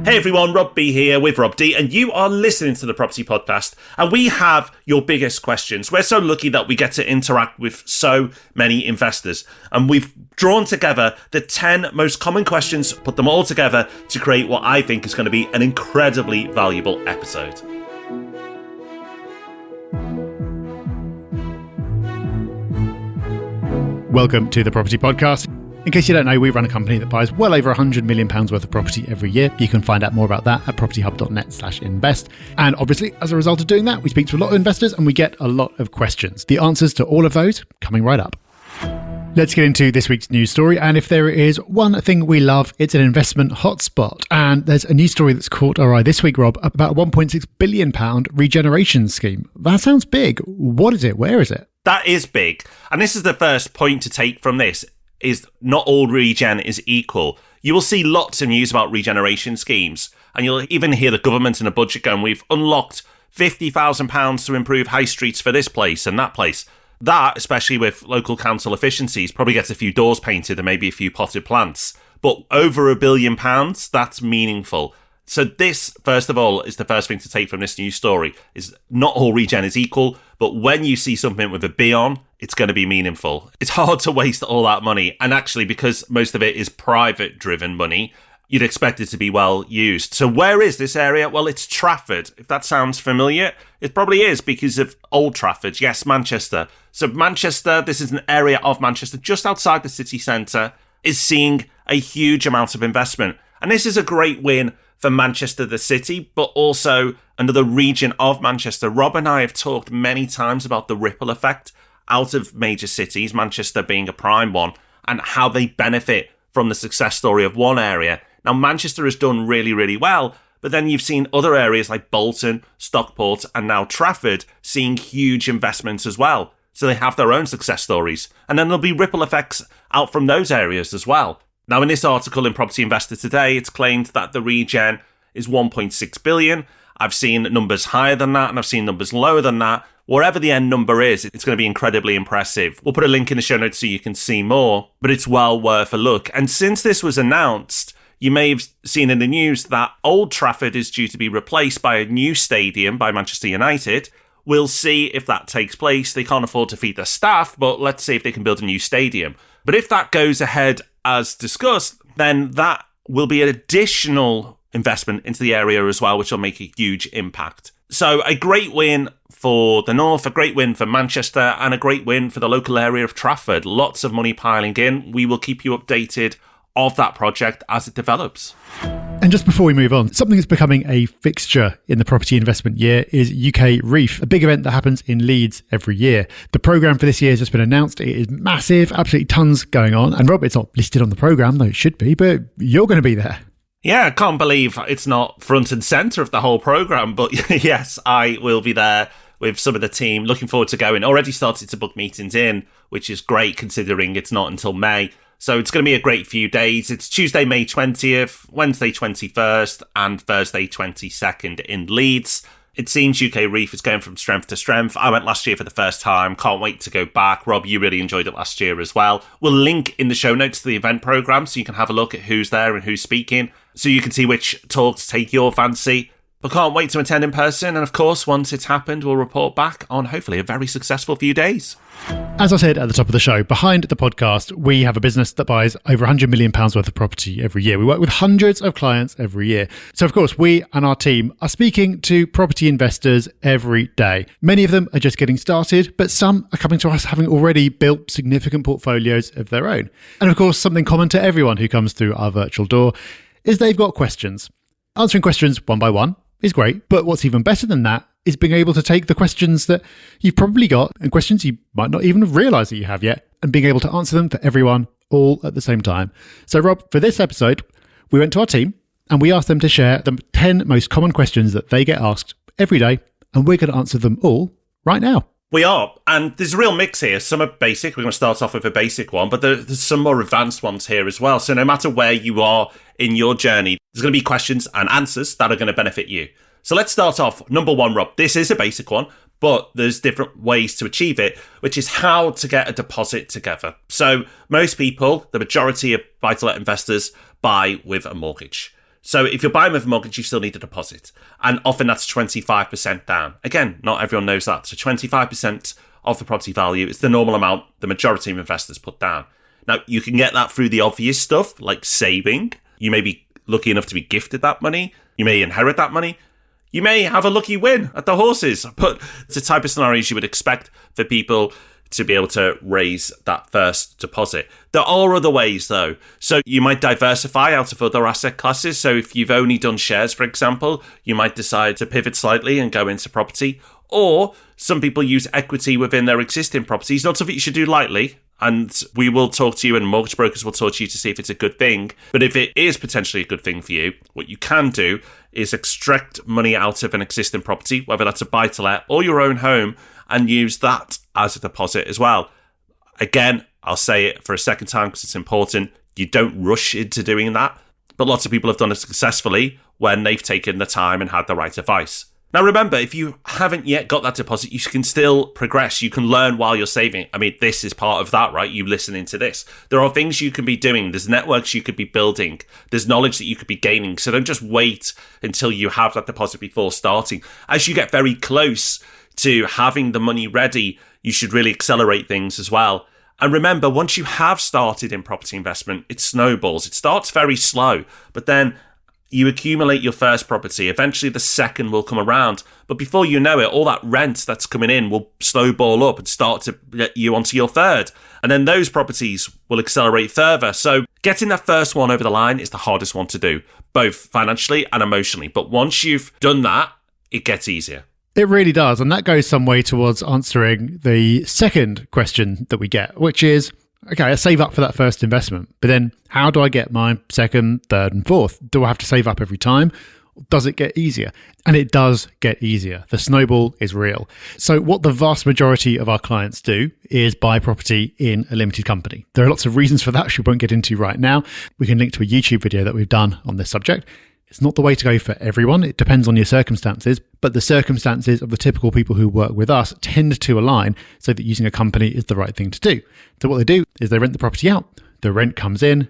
Hey everyone, Rob B here with Rob D, and you are listening to the Property Podcast, and we have your biggest questions. We're so lucky that we get to interact with so many investors, and we've drawn together the 10 most common questions, put them all together to create what I think is going to be an incredibly valuable episode. Welcome to the Property Podcast. In case you don't know, we run a company that buys well over £100 million worth of property every year. You can find out more about that at propertyhub.net/invest. And obviously, as a result of doing that, we speak to a lot of investors and we get a lot of questions. The answers to all of those coming right up. Let's get into this week's news story. And if there is one thing we love, it's an investment hotspot. And there's a news story that's caught our eye this week, Rob, about a £1.6 billion regeneration scheme. That sounds big. What is it? Where is it? That is big. And this is the first point to take from this, is not all regen is equal. You will see lots of news about regeneration schemes, and you'll even hear the government in a budget going, we've unlocked £50,000 to improve high streets for this place and that place. That, especially with local council efficiencies, probably gets a few doors painted and maybe a few potted plants. But over £1 billion, that's meaningful. So this, first of all, is the first thing to take from this news story, is not all regen is equal, but when you see something with a B on, it's going to be meaningful. It's hard to waste all that money. And actually, because most of it is private-driven money, you'd expect it to be well used. So where is this area? Well, it's Trafford. If that sounds familiar, it probably is because of Old Trafford. Yes, Manchester. So Manchester, this is an area of Manchester just outside the city centre, is seeing a huge amount of investment. And this is a great win for Manchester, the city, but also another region of Manchester. Rob and I have talked many times about the ripple effect out of major cities, Manchester being a prime one, and how they benefit from the success story of one area. Now, Manchester has done really, really well, but then you've seen other areas like Bolton, Stockport, and now Trafford seeing huge investments as well. So they have their own success stories. And then there'll be ripple effects out from those areas as well. Now, in this article in Property Investor Today, it's claimed that the regen is 1.6 billion. I've seen numbers higher than that, and I've seen numbers lower than that. Wherever the end number is, it's going to be incredibly impressive. We'll put a link in the show notes so you can see more, but it's well worth a look. And since this was announced, you may have seen in the news that Old Trafford is due to be replaced by a new stadium by Manchester United. We'll see if that takes place. They can't afford to feed their staff, but let's see if they can build a new stadium. But if that goes ahead as discussed, then that will be an additional investment into the area as well, which will make a huge impact. So a great win for the North, a great win for Manchester, and a great win for the local area of Trafford. Lots of money piling in. We will keep you updated of that project as it develops. And just before we move on, something that's becoming a fixture in the property investment year is UK Reef, a big event that happens in Leeds every year. The programme for this year has just been announced. It is massive, absolutely tons going on. And Rob, it's not listed on the programme, though it should be, but you're going to be there. Yeah, I can't believe it's not front and centre of the whole programme, but yes, I will be there with some of the team. Looking forward to going. Already started to book meetings in, which is great considering it's not until May. So it's going to be a great few days. It's Tuesday, May 20th, Wednesday 21st, and Thursday 22nd in Leeds. It seems UK Reef is going from strength to strength. I went last year for the first time. Can't wait to go back. Rob, you really enjoyed it last year as well. We'll link in the show notes to the event programme so you can have a look at who's there and who's speaking, so you can see which talks take your fancy. But can't wait to attend in person. And of course, once it's happened, we'll report back on hopefully a very successful few days. As I said at the top of the show, behind the podcast, we have a business that buys over £100 million worth of property every year. We work with hundreds of clients every year. So, of course, we and our team are speaking to property investors every day. Many of them are just getting started, but some are coming to us having already built significant portfolios of their own. And, of course, something common to everyone who comes through our virtual door is they've got questions. Answering questions one by one is great, but what's even better than that is being able to take the questions that you've probably got and questions you might not even have realised that you have yet, and being able to answer them for everyone all at the same time. So Rob, for this episode, we went to our team and we asked them to share the 10 most common questions that they get asked every day, and we're going to answer them all right now. We are, and there's a real mix here. Some are basic. We're going to start off with a basic one, but there's some more advanced ones here as well. So no matter where you are in your journey, there's going to be questions and answers that are going to benefit you. So let's start off. Number one, Rob. This is a basic one, but there's different ways to achieve it, which is how to get a deposit together. So most people, the majority of buy-to-let investors, buy with a mortgage. So if you're buying with a mortgage, you still need a deposit. And often that's 25% down. Again, not everyone knows that. So 25% of the property value is the normal amount the majority of investors put down. Now, you can get that through the obvious stuff like saving. You may be lucky enough to be gifted that money. You may inherit that money. You may have a lucky win at the horses. But it's the type of scenarios you would expect for people to be able to raise that first deposit. There are other ways though. So you might diversify out of other asset classes. So if you've only done shares, for example, you might decide to pivot slightly and go into property. Or some people use equity within their existing properties. Not something you should do lightly. And we will talk to you and mortgage brokers will talk to you to see if it's a good thing. But if it is potentially a good thing for you, what you can do is extract money out of an existing property, whether that's a buy-to-let or your own home, and use that as a deposit as well. Again, I'll say it for a second time because it's important. You don't rush into doing that. But lots of people have done it successfully when they've taken the time and had the right advice. Now, remember, if you haven't yet got that deposit, you can still progress. You can learn while you're saving. I mean, this is part of that, right? You listening to this. There are things you can be doing. There's networks you could be building. There's knowledge that you could be gaining. So don't just wait until you have that deposit before starting. As you get very close to having the money ready, you should really accelerate things as well. And remember, once you have started in property investment, it snowballs. It starts very slow, but then you accumulate your first property. Eventually, the second will come around. But before you know it, all that rent that's coming in will snowball up and start to get you onto your third. And then those properties will accelerate further. So getting that first one over the line is the hardest one to do, both financially and emotionally. But once you've done that, it gets easier. It really does. And that goes some way towards answering the second question that we get, which is, okay, I save up for that first investment, but then how do I get my second, third, and fourth? Do I have to save up every time? Does it get easier? And it does get easier. The snowball is real. So what the vast majority of our clients do is buy property in a limited company. There are lots of reasons for that, which we won't get into right now. We can link to a YouTube video that we've done on this subject. It's not the way to go for everyone. It depends on your circumstances, but the circumstances of the typical people who work with us tend to align so that using a company is the right thing to do. So what they do is they rent the property out, the rent comes in,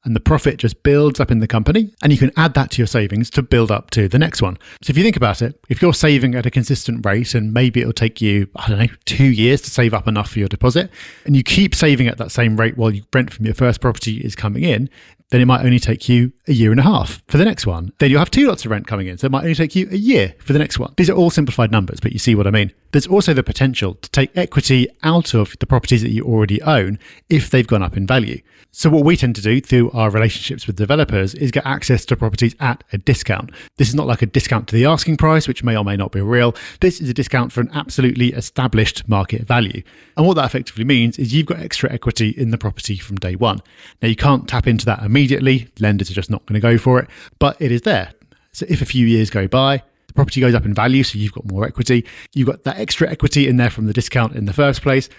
and the profit just builds up in the company, and you can add that to your savings to build up to the next one. So if you think about it, if you're saving at a consistent rate, and maybe it'll take you, 2 years to save up enough for your deposit, and you keep saving at that same rate while your rent from your first property is coming in, then it might only take you a year and a half for the next one. Then you'll have 2 lots of rent coming in, so it might only take you a year for the next one. These are all simplified numbers, but you see what I mean. There's also the potential to take equity out of the properties that you already own if they've gone up in value. So what we tend to do through our relationships with developers is get access to properties at a discount. This is not like a discount to the asking price, which may or may not be real. This is a discount for an absolutely established market value. And what that effectively means is you've got extra equity in the property from day one. Now, you can't tap into that immediately. Lenders are just not going to go for it, but it is there. So if a few years go by, the property goes up in value, so you've got more equity. You've got that extra equity in there from the discount in the first place.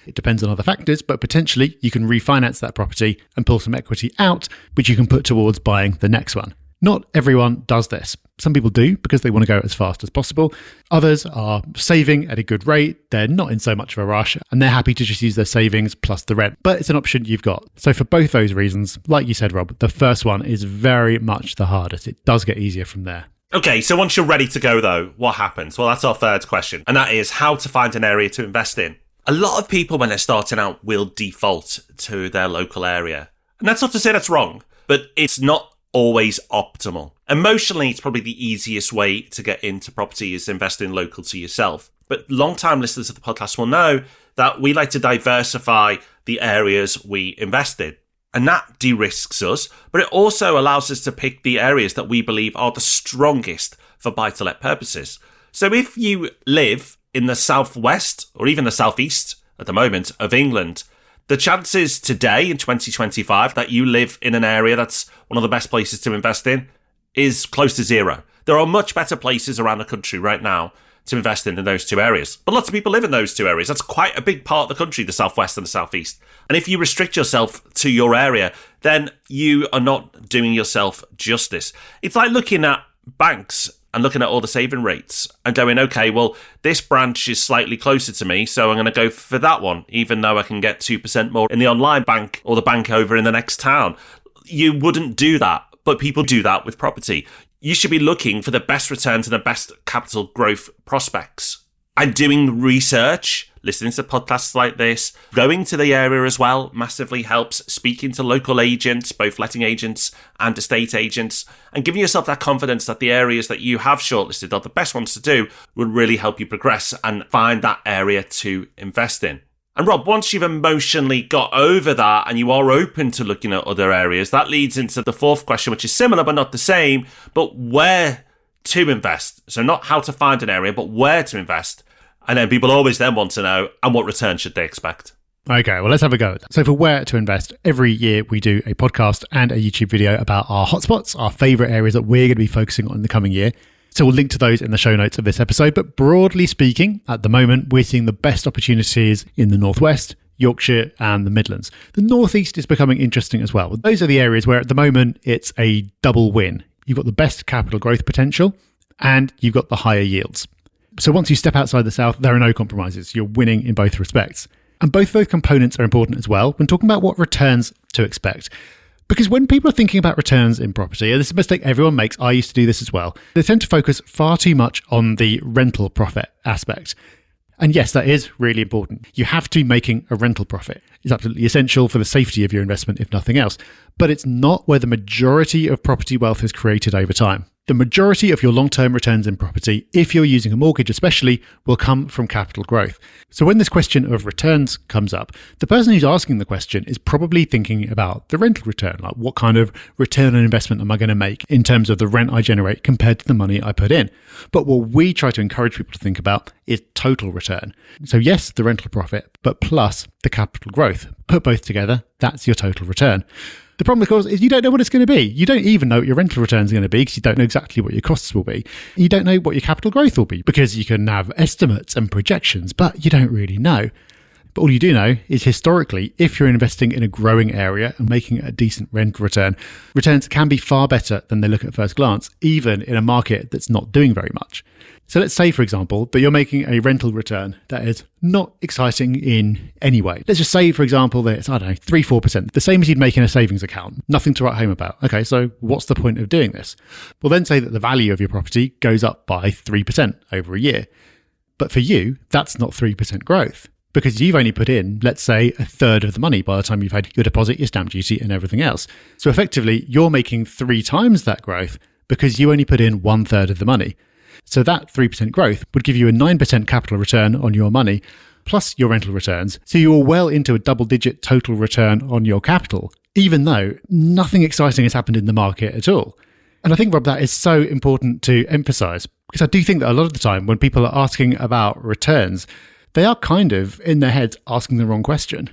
It depends on other factors, but potentially you can refinance that property and pull some equity out, which you can put towards buying the next one. Not everyone does this. Some people do because they want to go as fast as possible. Others are saving at a good rate. They're not in so much of a rush and they're happy to just use their savings plus the rent. But it's an option you've got. So for both those reasons, like you said, Rob, the first one is very much the hardest. It does get easier from there. Okay, so once you're ready to go though, what happens? Well, that's our third question. And that is how to find an area to invest in. A lot of people, when they're starting out, will default to their local area. And that's not to say that's wrong, but it's not always optimal. Emotionally, it's probably the easiest way to get into property is investing local to yourself. But long-time listeners of the podcast will know that we like to diversify the areas we invest in. And that de-risks us, but it also allows us to pick the areas that we believe are the strongest for buy-to-let purposes. So if you live in the southwest or even the southeast at the moment of England, the chances today in 2025 that you live in an area that's one of the best places to invest in is close to zero. There are much better places around the country right now to invest in those two areas. But lots of people live in those two areas. That's quite a big part of the country, the southwest and the southeast. And if you restrict yourself to your area, then you are not doing yourself justice. It's like looking at banks and looking at all the saving rates and going, okay, well, this branch is slightly closer to me, so I'm going to go for that one, even though I can get 2% more in the online bank or the bank over in the next town. You wouldn't do that. but people do that with property. You should be looking for the best returns and the best capital growth prospects. And doing research, listening to podcasts like this, going to the area as well massively helps. Speaking to local agents, both letting agents and estate agents, and giving yourself that confidence that the areas that you have shortlisted are the best ones to do will really help you progress and find that area to invest in. And Rob, once you've emotionally got over that and you are open to looking at other areas, that leads into the fourth question, which is similar but not the same, but where to invest. So not how to find an area, but where to invest. And then people always then want to know, and what return should they expect? Okay, well, let's have a go at that. So for where to invest, every year we do a podcast and a YouTube video about our hotspots, our favourite areas that we're going to be focusing on in the coming year. So we'll link to those in the show notes of this episode. But broadly speaking, at the moment, we're seeing the best opportunities in the Northwest, Yorkshire and the Midlands. The Northeast is becoming interesting as well. Those are the areas where at the moment it's a double win. You've got the best capital growth potential and you've got the higher yields. So once you step outside the South, there are no compromises. You're winning in both respects. And both of those components are important as well when talking about what returns to expect. Because when people are thinking about returns in property, and this is a mistake everyone makes, I used to do this as well, they tend to focus far too much on the rental profit aspect. And yes, that is really important. You have to be making a rental profit. It's absolutely essential for the safety of your investment, if nothing else. But it's not where the majority of property wealth is created over time. The majority of your long-term returns in property, if you're using a mortgage especially, will come from capital growth. So when this question of returns comes up, the person who's asking the question is probably thinking about the rental return, like what kind of return on investment am I going to make in terms of the rent I generate compared to the money I put in. But what we try to encourage people to think about is total return. So yes, the rental profit, but plus the capital growth. Put both together, that's your total return. The problem, of course, is you don't know what it's going to be. You don't even know what your rental return is going to be because you don't know exactly what your costs will be. You don't know what your capital growth will be because you can have estimates and projections, but you don't really know. But all you do know is historically, if you're investing in a growing area and making a decent rental return, returns can be far better than they look at first glance, even in a market that's not doing very much. So let's say, for example, that you're making a rental return that is not exciting in any way. Let's just say, for example, that it's, 3-4%, the same as you'd make in a savings account. Nothing to write home about. Okay, so what's the point of doing this? Well, then say that the value of your property goes up by 3% over a year. But for you, that's not 3% growth because you've only put in, let's say, a third of the money by the time you've had your deposit, your stamp duty and everything else. So effectively, you're making 3 times that growth because you only put in 1/3 of the money. So that 3% growth would give you a 9% capital return on your money, plus your rental returns. So you're well into a double-digit total return on your capital, even though nothing exciting has happened in the market at all. And I think, Rob, that is so important to emphasize, because I do think that a lot of the time when people are asking about returns, they are kind of, in their heads, asking the wrong question.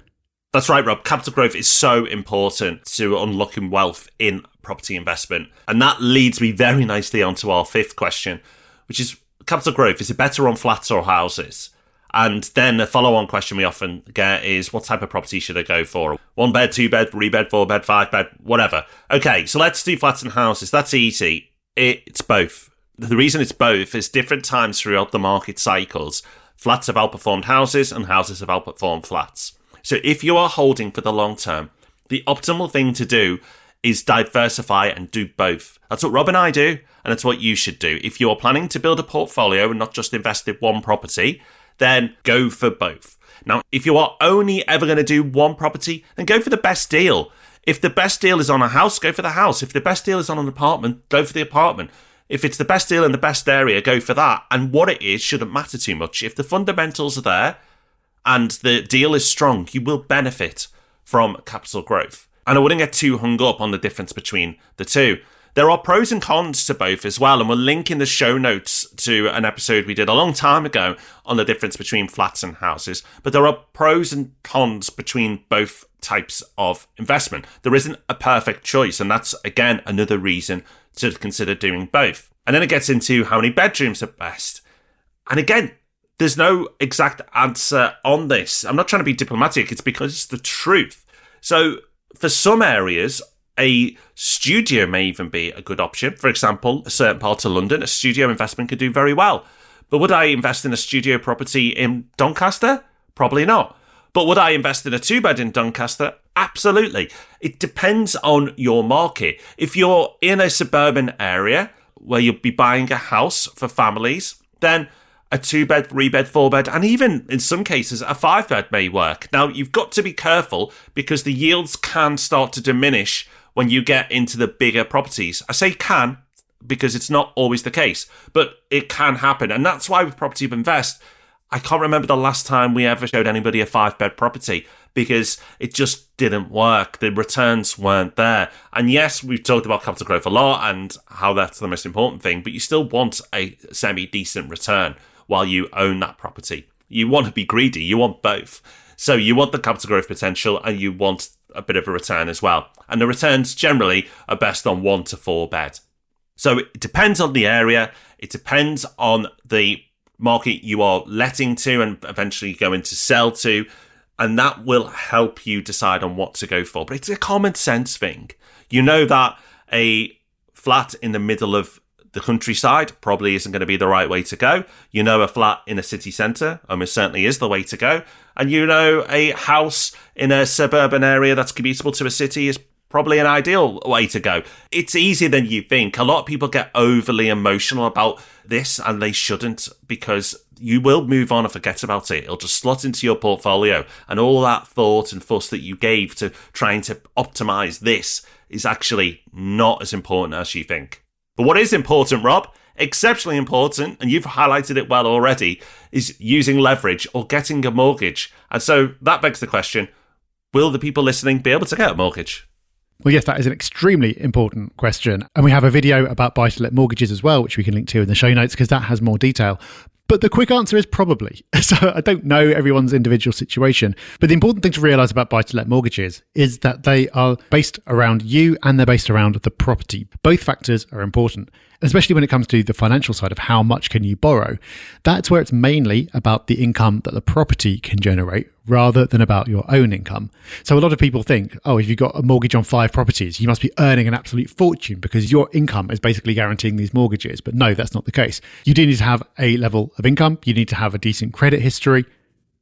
That's right, Rob. Capital growth is so important to unlocking wealth in property investment. And that leads me very nicely onto our fifth question, which is capital growth. Is it better on flats or houses? And then the follow-on question we often get is, what type of property should I go for? 1 bed, 2 bed, 3 bed, 4 bed, 5 bed, whatever. Okay, so let's do flats and houses. That's easy. It's both. The reason it's both is different times throughout the market cycles. Flats have outperformed houses and houses have outperformed flats. So if you are holding for the long term, the optimal thing to do is diversify and do both. That's what Rob and I do, and it's what you should do. If you're planning to build a portfolio and not just invest in one property, then go for both. Now, if you are only ever going to do one property, then go for the best deal. If the best deal is on a house, go for the house. If the best deal is on an apartment, go for the apartment. If it's the best deal in the best area, go for that. And what it is shouldn't matter too much. If the fundamentals are there and the deal is strong, you will benefit from capital growth. And I wouldn't get too hung up on the difference between the two. There are pros and cons to both as well, and we'll link in the show notes to an episode we did a long time ago on the difference between flats and houses. But there are pros and cons between both types of investment. There isn't a perfect choice, and that's, again, another reason to consider doing both. And then it gets into how many bedrooms are best. And again, there's no exact answer on this. I'm not trying to be diplomatic, it's because it's the truth. So for some areas, a studio may even be a good option. For example, a certain part of London, a studio investment could do very well. But would I invest in a studio property in Doncaster? Probably not. But would I invest in a 2-bed in Doncaster? Absolutely. It depends on your market. If you're in a suburban area where you'll be buying a house for families, then a 2-bed, 3-bed, 4-bed, and even in some cases a 5-bed may work. Now, you've got to be careful because the yields can start to diminish when you get into the bigger properties. I say can because it's not always the case, but it can happen. And that's why with Property Up Invest, I can't remember the last time we ever showed anybody a 5-bed property because it just didn't work. The returns weren't there. And yes, we've talked about capital growth a lot and how that's the most important thing, but you still want a semi-decent return while you own that property. You want to be greedy. You want both. So you want the capital growth potential and you want a bit of a return as well. And the returns generally are best on 1 to 4 bed. So it depends on the area. It depends on the market you are letting to and eventually going to sell to. And that will help you decide on what to go for. But it's a common sense thing. You know that a flat in the middle of the countryside probably isn't going to be the right way to go. You know a flat in a city centre almost certainly is the way to go. And you know a house in a suburban area that's commutable to a city is probably an ideal way to go. It's easier than you think. A lot of people get overly emotional about this and they shouldn't, because you will move on and forget about it. It'll just slot into your portfolio, and all that thought and fuss that you gave to trying to optimize this is actually not as important as you think. But what is important, Rob, exceptionally important, and you've highlighted it well already, is using leverage or getting a mortgage. And so that begs the question, will the people listening be able to get a mortgage? Well, yes, that is an extremely important question. And we have a video about buy-to-let mortgages as well, which we can link to in the show notes because that has more detail. But the quick answer is probably. So I don't know everyone's individual situation. But the important thing to realise about buy-to-let mortgages is that they are based around you and they're based around the property. Both factors are important, especially when it comes to the financial side of how much can you borrow. That's where it's mainly about the income that the property can generate rather than about your own income. So a lot of people think, oh, if you've got a mortgage on 5 properties, you must be earning an absolute fortune because your income is basically guaranteeing these mortgages. But no, that's not the case. You do need to have a level of income. You need to have a decent credit history,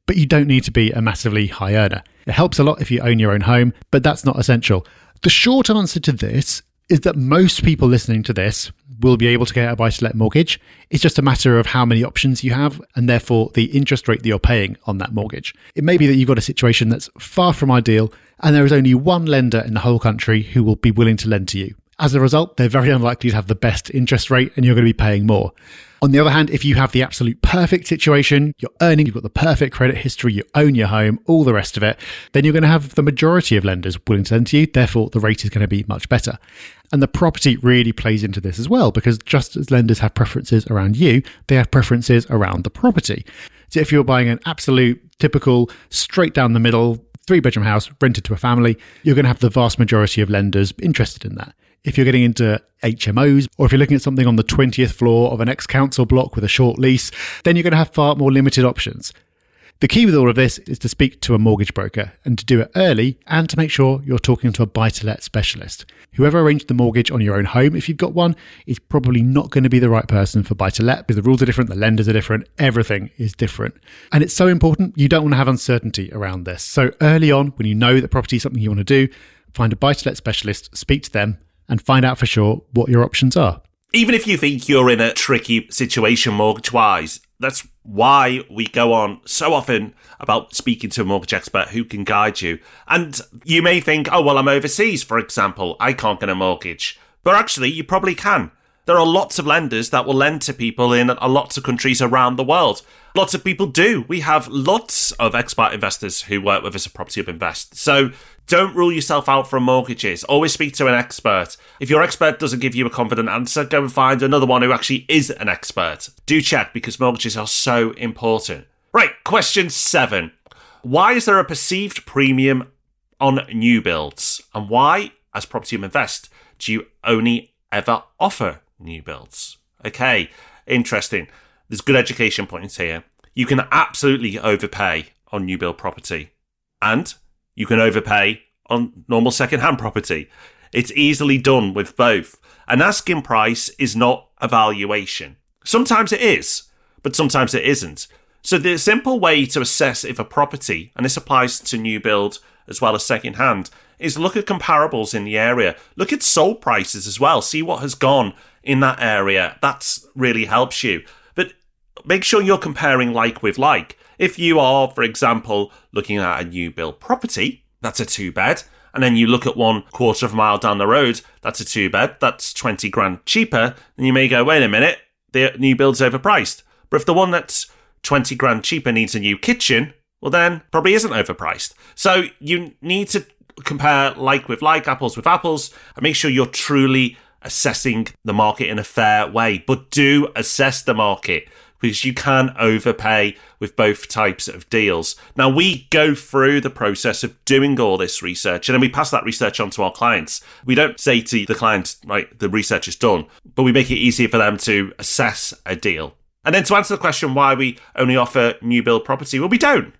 but you don't need to be a massively high earner. It helps a lot if you own your own home, but that's not essential. The short answer to this is that most people listening to this will be able to get a buy-to-let mortgage. It's just a matter of how many options you have and therefore the interest rate that you're paying on that mortgage. It may be that you've got a situation that's far from ideal and there is only one lender in the whole country who will be willing to lend to you. As a result, they're very unlikely to have the best interest rate and you're going to be paying more. On the other hand, if you have the absolute perfect situation, you're earning, you've got the perfect credit history, you own your home, all the rest of it, then you're going to have the majority of lenders willing to lend to you. Therefore, the rate is going to be much better. And the property really plays into this as well, because just as lenders have preferences around you, they have preferences around the property. So if you're buying an absolute typical straight down the middle 3-bedroom house rented to a family, you're going to have the vast majority of lenders interested in that. If you're getting into HMOs, or if you're looking at something on the 20th floor of an ex-council block with a short lease, then you're going to have far more limited options. The key with all of this is to speak to a mortgage broker and to do it early and to make sure you're talking to a buy-to-let specialist. Whoever arranged the mortgage on your own home, if you've got one, is probably not going to be the right person for buy-to-let because the rules are different, the lenders are different, everything is different. And it's so important, you don't want to have uncertainty around this. So early on, when you know that property is something you want to do, find a buy-to-let specialist, speak to them, and find out for sure what your options are. Even if you think you're in a tricky situation mortgage-wise, that's why we go on so often about speaking to a mortgage expert who can guide you. And you may think, oh, well, I'm overseas, for example, I can't get a mortgage. But actually, you probably can. There are lots of lenders that will lend to people in lots of countries around the world. Lots of people do. We have lots of expert investors who work with us at Property Up Invest. So don't rule yourself out from mortgages. Always speak to an expert. If your expert doesn't give you a confident answer, go and find another one who actually is an expert. Do check because mortgages are so important. Right, question 7. Why is there a perceived premium on new builds? And why, as Property Up Invest, do you only ever offer new builds? Okay, interesting. There's good education points here. You can absolutely overpay on new build property, and you can overpay on normal second-hand property. It's easily done with both. An asking price is not a valuation. Sometimes it is, but sometimes it isn't. So the simple way to assess if a property, and this applies to new build as well as second hand, is look at comparables in the area. Look at sold prices as well. See what has gone in that area. That really helps you. But make sure you're comparing like with like. If you are, for example, looking at a new build property, that's a 2-bed, and then you look at 1/4 of a mile down the road, that's a 2-bed, that's 20 grand cheaper, then you may go, wait a minute, the new build's overpriced. But if the one that's 20 grand cheaper needs a new kitchen, well then probably isn't overpriced. So you need to compare like with like, apples with apples, and make sure you're truly assessing the market in a fair way. But do assess the market, because you can overpay with both types of deals. Now, we go through the process of doing all this research, and then we pass that research on to our clients. We don't say to the client, right, the research is done, but we make it easier for them to assess a deal. And then to answer the question why we only offer new build property, well, we don't.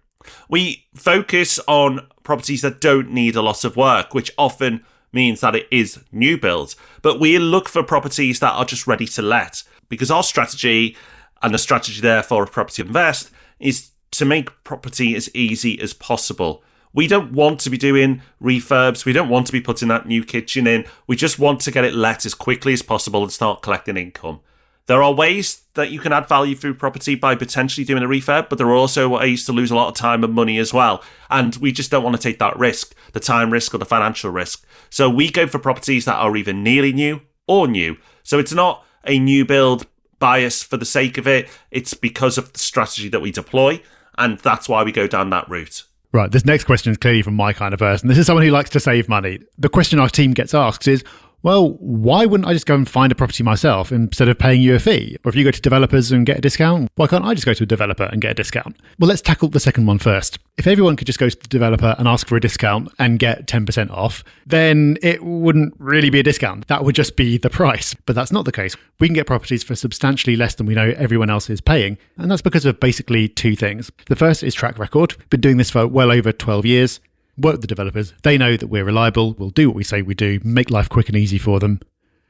We focus on properties that don't need a lot of work, which often means that it is new build. But we look for properties that are just ready to let, because our strategy, and the strategy therefore of Property Invest, is to make property as easy as possible. We don't want to be doing refurbs. We don't want to be putting that new kitchen in. We just want to get it let as quickly as possible and start collecting income. There are ways that you can add value through property by potentially doing a refurb, but there are also ways to lose a lot of time and money as well. And we just don't want to take that risk, the time risk or the financial risk. So we go for properties that are either nearly new or new. So it's not a new build bias for the sake of it. It's because of the strategy that we deploy. And that's why we go down that route. Right, this next question is clearly from my kind of person. This is someone who likes to save money. The question our team gets asked is, well, why wouldn't I just go and find a property myself instead of paying you a fee? Or if you go to developers and get a discount, why can't I just go to a developer and get a discount? Well, let's tackle the second one first. If everyone could just go to the developer and ask for a discount and get 10% off, then it wouldn't really be a discount. That would just be the price. But that's not the case. We can get properties for substantially less than we know everyone else is paying. And that's because of basically two things. The first is track record. Been doing this for well over 12 years. Work with the developers. They know that we're reliable. We'll do what we say we do, make life quick and easy for them.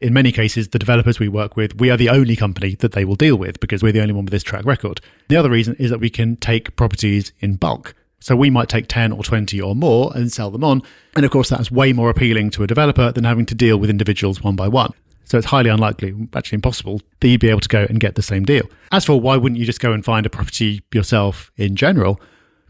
In many cases, the developers we work with, we are the only company that they will deal with because we're the only one with this track record. The other reason is that we can take properties in bulk. So we might take 10 or 20 or more and sell them on. And of course, that's way more appealing to a developer than having to deal with individuals one by one. So it's highly unlikely, actually impossible, that you'd be able to go and get the same deal. As for why wouldn't you just go and find a property yourself in general?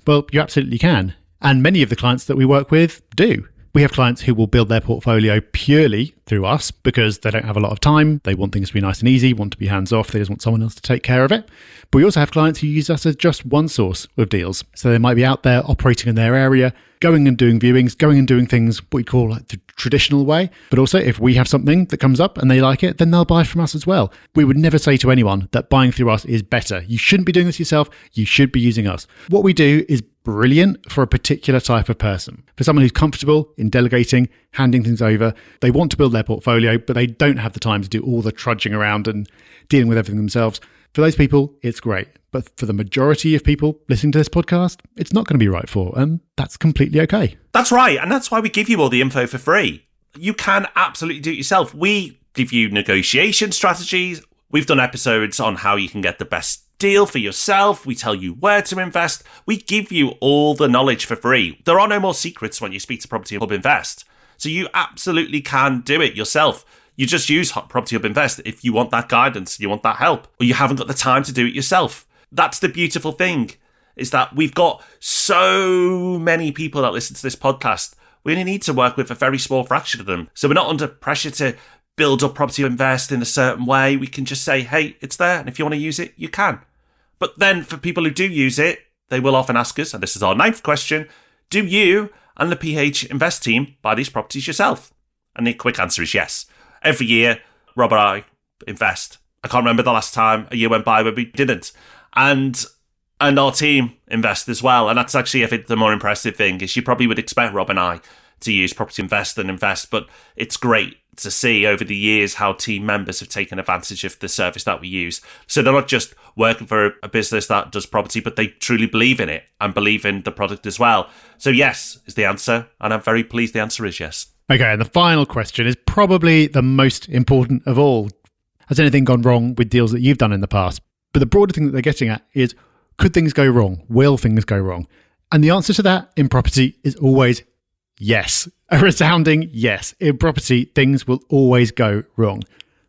Well, you absolutely can. And many of the clients that we work with do. We have clients who will build their portfolio purely through us because they don't have a lot of time. They want things to be nice and easy, want to be hands off. They just want someone else to take care of it. But we also have clients who use us as just one source of deals. So they might be out there operating in their area, going and doing viewings, going and doing things what we call like the traditional way. But also if we have something that comes up and they like it, then they'll buy from us as well. We would never say to anyone that buying through us is better. You shouldn't be doing this yourself. You should be using us. What we do is brilliant for a particular type of person. For someone who's comfortable in delegating, handing things over, they want to build their portfolio, but they don't have the time to do all the trudging around and dealing with everything themselves. For those people, it's great. But for the majority of people listening to this podcast, it's not going to be right for, and that's completely okay. That's right. And that's why we give you all the info for free. You can absolutely do it yourself. We give you negotiation strategies. We've done episodes on how you can get the best deal for yourself. We tell you where to invest. We give you all the knowledge for free. There are no more secrets when you speak to Property Hub Invest. So you absolutely can do it yourself. You just use Property Hub Invest if you want that guidance, you want that help, or you haven't got the time to do it yourself. That's the beautiful thing, is that we've got so many people that listen to this podcast. We only need to work with a very small fraction of them. So we're not under pressure to build up Property Invest in a certain way. We can just say, hey, it's there. And if you want to use it, you can. But then for people who do use it, they will often ask us, and this is our 9th question, do you and the PH Invest team buy these properties yourself? And the quick answer is yes. Every year, Rob and I invest. I can't remember the last time a year went by where we didn't. And our team invest as well. And that's actually, I think, the more impressive thing is you probably would expect Rob and I to use Property Invest and invest, but it's great to see over the years how team members have taken advantage of the service that we use. So they're not just working for a business that does property, but they truly believe in it and believe in the product as well. So yes is the answer, and I'm very pleased the answer is yes. Okay, and the final question is probably the most important of all. Has anything gone wrong with deals that you've done in the past? But the broader thing that they're getting at is, could things go wrong? Will things go wrong? And the answer to that in property is always yes. A resounding yes. In property, things will always go wrong.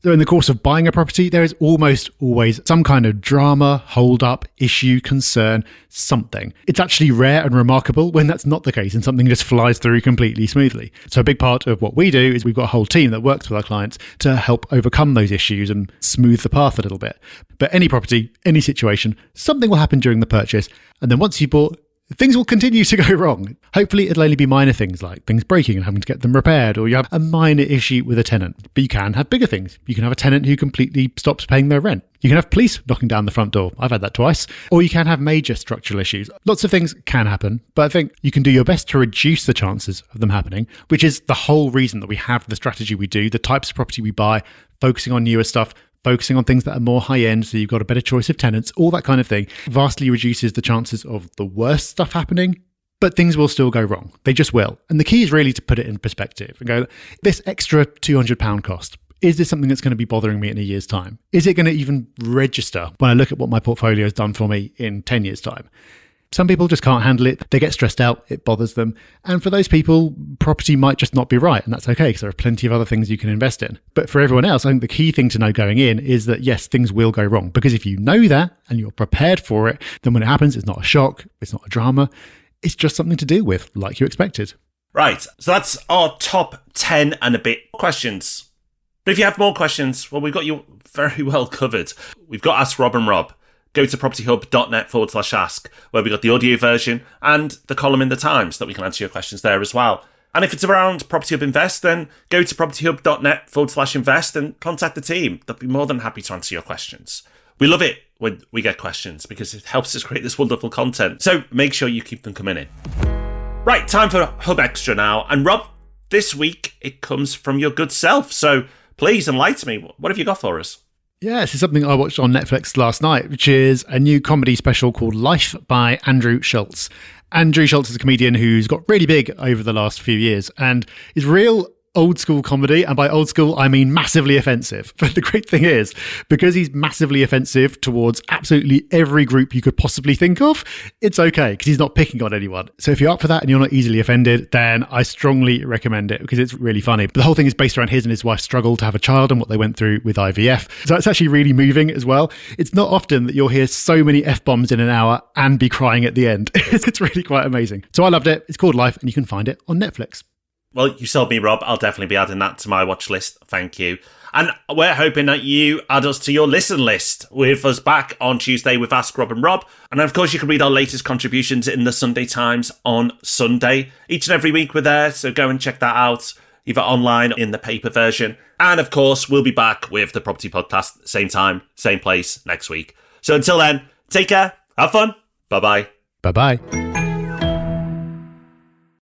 So in the course of buying a property, there is almost always some kind of drama, hold-up, issue, concern, something. It's actually rare and remarkable when that's not the case and something just flies through completely smoothly. So a big part of what we do is we've got a whole team that works with our clients to help overcome those issues and smooth the path a little bit. But any property, any situation, something will happen during the purchase. And then once you bought, things will continue to go wrong. Hopefully, it'll only be minor things like things breaking and having to get them repaired, or you have a minor issue with a tenant. But you can have bigger things. You can have a tenant who completely stops paying their rent. You can have police knocking down the front door. I've had that twice. Or you can have major structural issues. Lots of things can happen, but I think you can do your best to reduce the chances of them happening, which is the whole reason that we have the strategy we do, the types of property we buy, focusing on newer stuff, focusing on things that are more high-end, so you've got a better choice of tenants, all that kind of thing, vastly reduces the chances of the worst stuff happening, but things will still go wrong. They just will. And the key is really to put it in perspective and go, this extra £200 cost, is this something that's going to be bothering me in a year's time? Is it going to even register when I look at what my portfolio has done for me in 10 years' time? Some people just can't handle it. They get stressed out. It bothers them. And for those people, property might just not be right. And that's okay because there are plenty of other things you can invest in. But for everyone else, I think the key thing to know going in is that, yes, things will go wrong. Because if you know that and you're prepared for it, then when it happens, it's not a shock. It's not a drama. It's just something to deal with like you expected. Right. So that's our top 10 and a bit questions. But if you have more questions, well, we've got you very well covered. We've got Ask Rob and Rob. Go to propertyhub.net/ask, where we got the audio version and the column in the Times that we can answer your questions there as well. And if it's around Property Hub Invest, then go to propertyhub.net/invest and contact the team. They'll be more than happy to answer your questions. We love it when we get questions because it helps us create this wonderful content. So make sure you keep them coming in. Right, time for Hub Extra now. And Rob, this week it comes from your good self. So please enlighten me. What have you got for us? Yeah, this is something I watched on Netflix last night, which is a new comedy special called Life by Andrew Schulz. Andrew Schulz is a comedian who's got really big over the last few years and is real old school comedy. And by old school, I mean massively offensive. But the great thing is, because he's massively offensive towards absolutely every group you could possibly think of, it's okay because he's not picking on anyone. So if you're up for that and you're not easily offended, then I strongly recommend it because it's really funny. But the whole thing is based around his and his wife's struggle to have a child and what they went through with IVF. So it's actually really moving as well. It's not often that you'll hear so many F-bombs in an hour and be crying at the end. It's really quite amazing. So I loved it. It's called Life and you can find it on Netflix. Well, you sold me, Rob. I'll definitely be adding that to my watch list. Thank you. And we're hoping that you add us to your listen list with us back on Tuesday with Ask Rob and Rob. And of course, you can read our latest contributions in the Sunday Times on Sunday. Each and every week we're there, so go and check that out, either online or in the paper version. And of course, we'll be back with the Property Podcast, same time, same place next week. So until then, take care, have fun, bye-bye. Bye-bye.